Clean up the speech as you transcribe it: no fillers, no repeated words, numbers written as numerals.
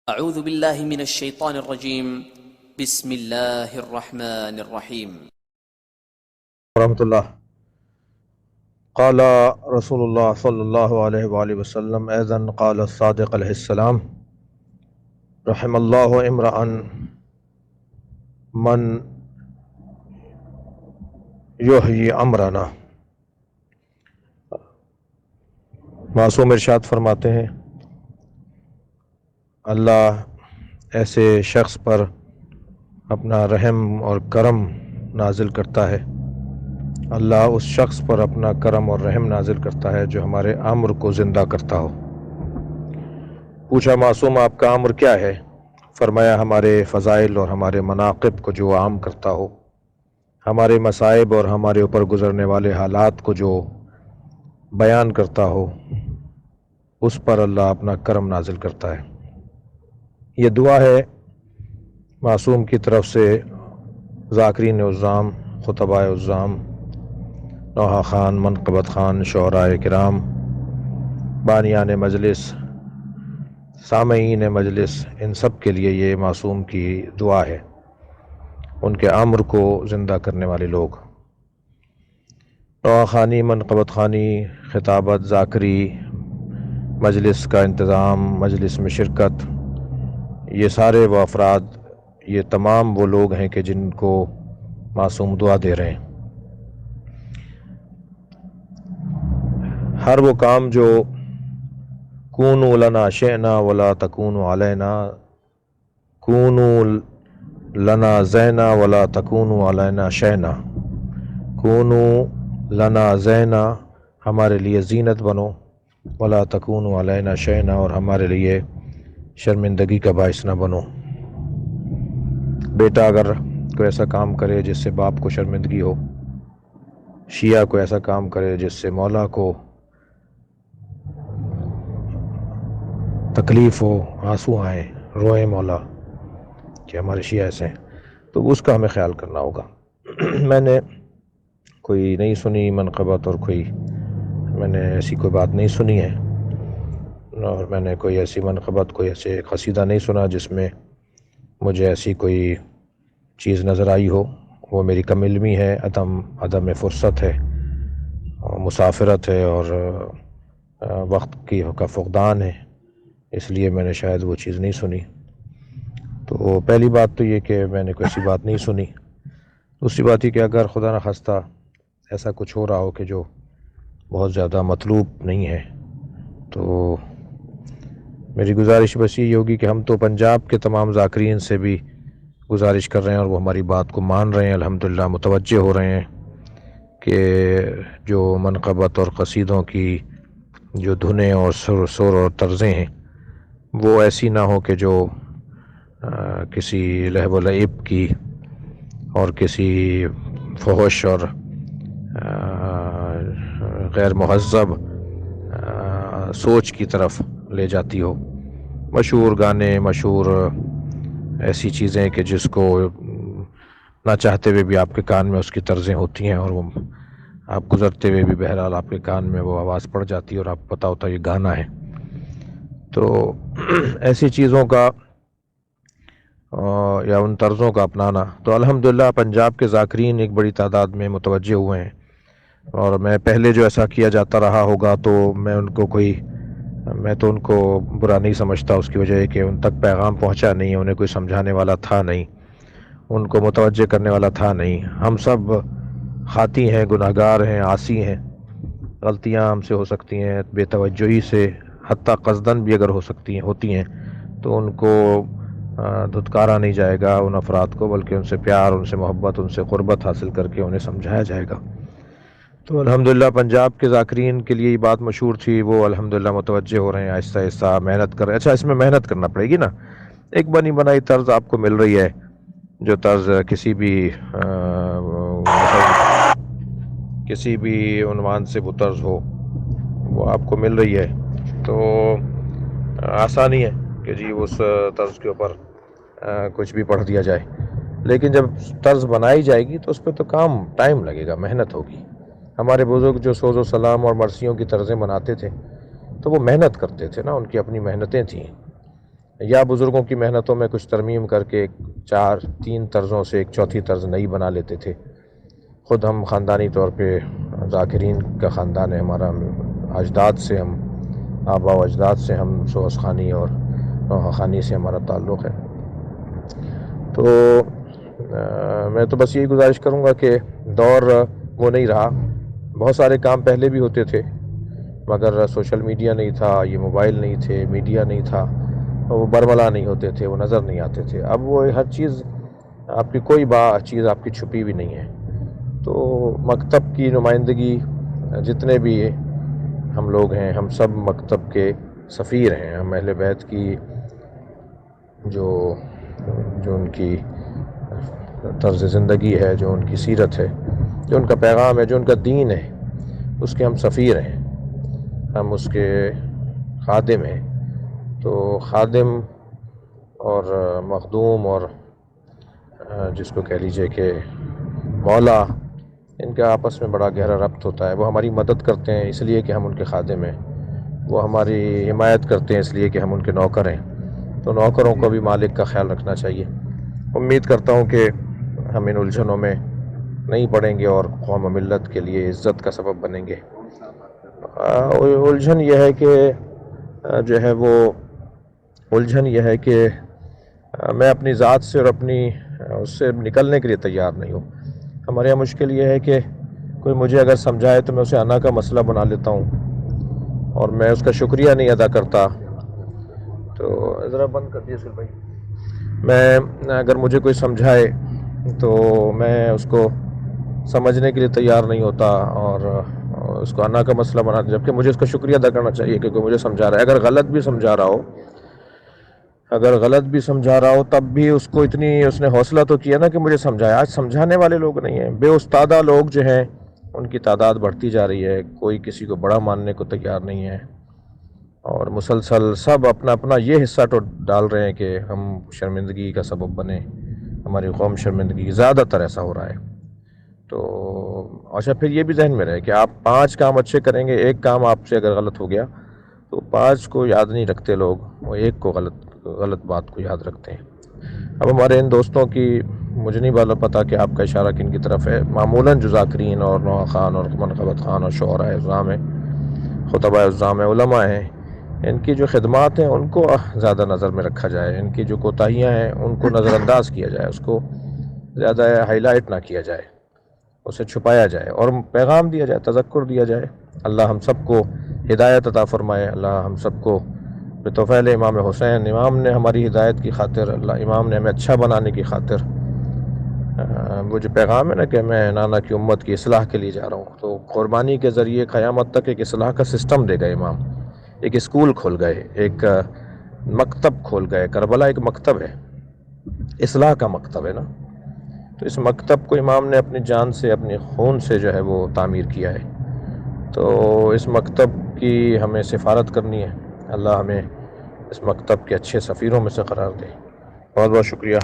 اعوذ باللہ من الشیطان الرجیم بسم اللہ الرحمن الرحیم ورحمۃ اللہ۔ قال رسول اللہ صلی اللہ علیہ وآلہ وسلم ایضاً قال الصادق علیہ السلام رحم اللہ امرأ من یحیی امرنا۔ معصوم ارشاد فرماتے ہیں اللہ ایسے شخص پر اپنا رحم اور کرم نازل کرتا ہے، اللہ اس شخص پر اپنا کرم اور رحم نازل کرتا ہے جو ہمارے امر کو زندہ کرتا ہو۔ پوچھا معصوم آپ کا امر کیا ہے؟ فرمایا ہمارے فضائل اور ہمارے مناقب کو جو عام کرتا ہو، ہمارے مصائب اور ہمارے اوپر گزرنے والے حالات کو جو بیان کرتا ہو، اس پر اللہ اپنا کرم نازل کرتا ہے۔ یہ دعا ہے معصوم کی طرف سے ذاکرین عظام، خطباء عظام، نوحہ خان، منقبت خان، شعراء کرام، بانیان مجلس، سامعین مجلس، ان سب کے لیے یہ معصوم کی دعا ہے، ان کے امر کو زندہ کرنے والے لوگ۔ نوحہ خانی، منقبت خانی، خطابت، ذاکری، مجلس کا انتظام، مجلس میں شرکت، یہ سارے وہ افراد، یہ تمام وہ لوگ ہیں کہ جن کو معصوم دعا دے رہے ہیں۔ ہر وہ کام جو کونوا لنا شئنا ولا تکونوا علینا، کونوا لنا زینا ولا تکونوا علینا شینا، کونوا لنا زینا، ہمارے لیے زینت بنو، ولا تکونوا علینا شینا، اور ہمارے لیے شرمندگی کا باعث نہ بنو۔ بیٹا اگر کوئی ایسا کام کرے جس سے باپ کو شرمندگی ہو، شیعہ کو ایسا کام کرے جس سے مولا کو تکلیف ہو، آنسو آئیں، روئیں مولا کہ ہمارے شیعہ ایسے ہیں، تو اس کا ہمیں خیال کرنا ہوگا۔ میں نے کوئی نہیں سنی منقبت، اور میں نے ایسی کوئی بات نہیں سنی ہے، اور میں نے کوئی ایسی منقبت، کوئی ایسے قصیدہ نہیں سنا جس میں مجھے ایسی کوئی چیز نظر آئی ہو۔ وہ میری کم علمی ہے، عدم فرصت ہے، اور مسافرت ہے، اور وقت کا فقدان ہے، اس لیے میں نے شاید وہ چیز نہیں سنی۔ تو پہلی بات تو یہ کہ میں نے کوئی ایسی بات نہیں سنی۔ دوسری بات یہ کہ اگر خدا نخواستہ ایسا کچھ ہو رہا ہو کہ جو بہت زیادہ مطلوب نہیں ہے، تو میری گزارش بس یہ ہوگی کہ ہم تو پنجاب کے تمام ذاکرین سے بھی گزارش کر رہے ہیں، اور وہ ہماری بات کو مان رہے ہیں، الحمدللہ متوجہ ہو رہے ہیں کہ جو منقبت اور قصیدوں کی جو دھنیں اور سر اور طرزیں ہیں، وہ ایسی نہ ہو کہ جو کسی لہو و لعب کی اور کسی فحش اور غیر مہذب سوچ کی طرف لے جاتی ہو۔ مشہور گانے، مشہور ایسی چیزیں کہ جس کو نہ چاہتے ہوئے بھی آپ کے کان میں اس کی طرزیں ہوتی ہیں، اور وہ آپ گزرتے ہوئے بھی بہرحال آپ کے کان میں وہ آواز پڑ جاتی ہے اور آپ کو پتہ ہوتا ہے یہ گانا ہے۔ تو ایسی چیزوں کا یا ان طرزوں کا اپنانا، تو الحمدللہ پنجاب کے ذاکرین ایک بڑی تعداد میں متوجہ ہوئے ہیں، اور میں پہلے جو ایسا کیا جاتا رہا ہوگا تو میں تو ان کو برا نہیں سمجھتا، اس کی وجہ ہے کہ ان تک پیغام پہنچا نہیں، انہیں کوئی سمجھانے والا تھا نہیں، ان کو متوجہ کرنے والا تھا نہیں۔ ہم سب خاطی ہیں، گناہگار ہیں، عاصی ہیں، غلطیاں ہم سے ہو سکتی ہیں، بے توجہی سے حتیٰ قصدن بھی اگر ہوتی ہیں تو ان کو دھتکارا نہیں جائے گا ان افراد کو، بلکہ ان سے پیار، ان سے محبت، ان سے قربت حاصل کر کے انہیں سمجھایا جائے گا۔ تو الحمدللہ پنجاب کے ذاکرین کے لیے یہ بات مشہور تھی، وہ الحمدللہ متوجہ ہو رہے ہیں، آہستہ آہستہ محنت کر رہے ہیں۔ اچھا، اس میں محنت کرنا پڑے گی نا، ایک بنی بنائی طرز آپ کو مل رہی ہے، جو طرز کسی بھی عنوان سے وہ طرز ہو، وہ آپ کو مل رہی ہے، تو آسانی ہے کہ جی اس طرز کے اوپر کچھ بھی پڑھ دیا جائے، لیکن جب طرز بنائی جائے گی تو اس پہ تو ٹائم لگے گا، محنت ہوگی۔ ہمارے بزرگ جو سوز و سلام اور مرثیوں کی طرزیں بناتے تھے تو وہ محنت کرتے تھے نا، ان کی اپنی محنتیں تھیں، یا بزرگوں کی محنتوں میں کچھ ترمیم کر کے تین طرزوں سے ایک چوتھی طرز نئی بنا لیتے تھے. خود ہم خاندانی طور پہ ذاکرین کا خاندان ہے ہمارا، اجداد سے ہم آبا و اجداد سے ہم سوس خانی اور نوحہ خانی سے ہمارا تعلق ہے. تو میں تو بس یہی گزارش کروں گا کہ دور وہ نہیں رہا. بہت سارے کام پہلے بھی ہوتے تھے مگر سوشل میڈیا نہیں تھا، یہ موبائل نہیں تھے، میڈیا نہیں تھا، وہ برملا نہیں ہوتے تھے، وہ نظر نہیں آتے تھے. اب وہ ہر چیز آپ کی، کوئی چیز آپ کی چھپی بھی نہیں ہے. تو مکتب کی نمائندگی، جتنے بھی ہم لوگ ہیں ہم سب مکتب کے سفیر ہیں. ہم اہل بیت کی جو ان کی طرز زندگی ہے، جو ان کی سیرت ہے، جو ان کا پیغام ہے، جو ان کا دین ہے، اس کے ہم سفیر ہیں، ہم اس کے خادم ہیں. تو خادم اور مخدوم اور جس کو کہہ لیجئے کہ مولا، ان کا آپس میں بڑا گہرا ربط ہوتا ہے. وہ ہماری مدد کرتے ہیں اس لیے کہ ہم ان کے خادم ہیں، وہ ہماری حمایت کرتے ہیں اس لیے کہ ہم ان کے نوکر ہیں. تو نوکروں کو بھی مالک کا خیال رکھنا چاہیے. امید کرتا ہوں کہ ہم ان الجھنوں میں نہیں پڑیں گے اور قوم و ملت کے لیے عزت کا سبب بنیں گے. الجھن یہ ہے کہ میں اپنی ذات سے اور اپنی اس سے نکلنے کے لیے تیار نہیں ہوں. ہمارے یہاں مشکل یہ ہے کہ کوئی مجھے اگر سمجھائے تو میں اسے انا کا مسئلہ بنا لیتا ہوں اور میں اس کا شکریہ نہیں ادا کرتا. تو ذرا بند کر دیے سر بھائی. میں اگر مجھے کوئی سمجھائے تو میں اس کو سمجھنے کے لیے تیار نہیں ہوتا اور اس کو انا کا مسئلہ بنا دیں، جبکہ مجھے اس کا شکریہ ادا کرنا چاہیے کہ کوئی مجھے سمجھا رہا ہے. اگر غلط بھی سمجھا رہا ہو تب بھی اس کو اس نے حوصلہ تو کیا نا کہ مجھے سمجھایا. آج سمجھانے والے لوگ نہیں ہیں، بے استادہ لوگ جو ہیں ان کی تعداد بڑھتی جا رہی ہے. کوئی کسی کو بڑا ماننے کو تیار نہیں ہے اور مسلسل سب اپنا اپنا یہ حصہ تو ڈال رہے ہیں کہ ہم شرمندگی کا سبب بنے، ہماری قوم شرمندگی. زیادہ تر ایسا ہو رہا ہے. تو اچھا، پھر یہ بھی ذہن میں رہے کہ آپ 5 کام اچھے کریں گے، ایک کام آپ سے اگر غلط ہو گیا تو 5 کو یاد نہیں رکھتے لوگ، وہ ایک کو غلط بات کو یاد رکھتے ہیں. اب ہمارے ان دوستوں کی مجھے نہیں پتا کہ آپ کا اشارہ کن کی طرف ہے. معمولاً جو ذاکرین اور نوحہ خان اور منقبت خان اور شعراء عظام ہیں، خطباء عظام ہیں، علماء ہیں، ان کی جو خدمات ہیں ان کو زیادہ نظر میں رکھا جائے. ان کی جو کوتاہیاں ہیں ان کو نظر انداز کیا جائے، اس کو زیادہ ہائی لائٹ نہ کیا جائے، اسے چھپایا جائے اور پیغام دیا جائے، تذکر دیا جائے. اللہ ہم سب کو ہدایت عطا فرمائے. اللہ ہم سب کو بطفیل امام حسین، امام نے ہماری ہدایت کی خاطر، اللہ امام نے ہمیں اچھا بنانے کی خاطر، وہ جو پیغام ہے نا کہ میں نانا کی امت کی اصلاح کے لیے جا رہا ہوں، تو قربانی کے ذریعے قیامت تک ایک اصلاح کا سسٹم دے گئے امام. ایک اسکول کھول گئے، ایک مکتب کھول گئے. کربلا ایک مکتب ہے، اصلاح کا مکتب ہے نا. تو اس مکتب کو امام نے اپنی جان سے، اپنی خون سے جو ہے وہ تعمیر کیا ہے. تو اس مکتب کی ہمیں سفارت کرنی ہے. اللہ ہمیں اس مکتب کے اچھے سفیروں میں سے قرار دے. بہت بہت شکریہ.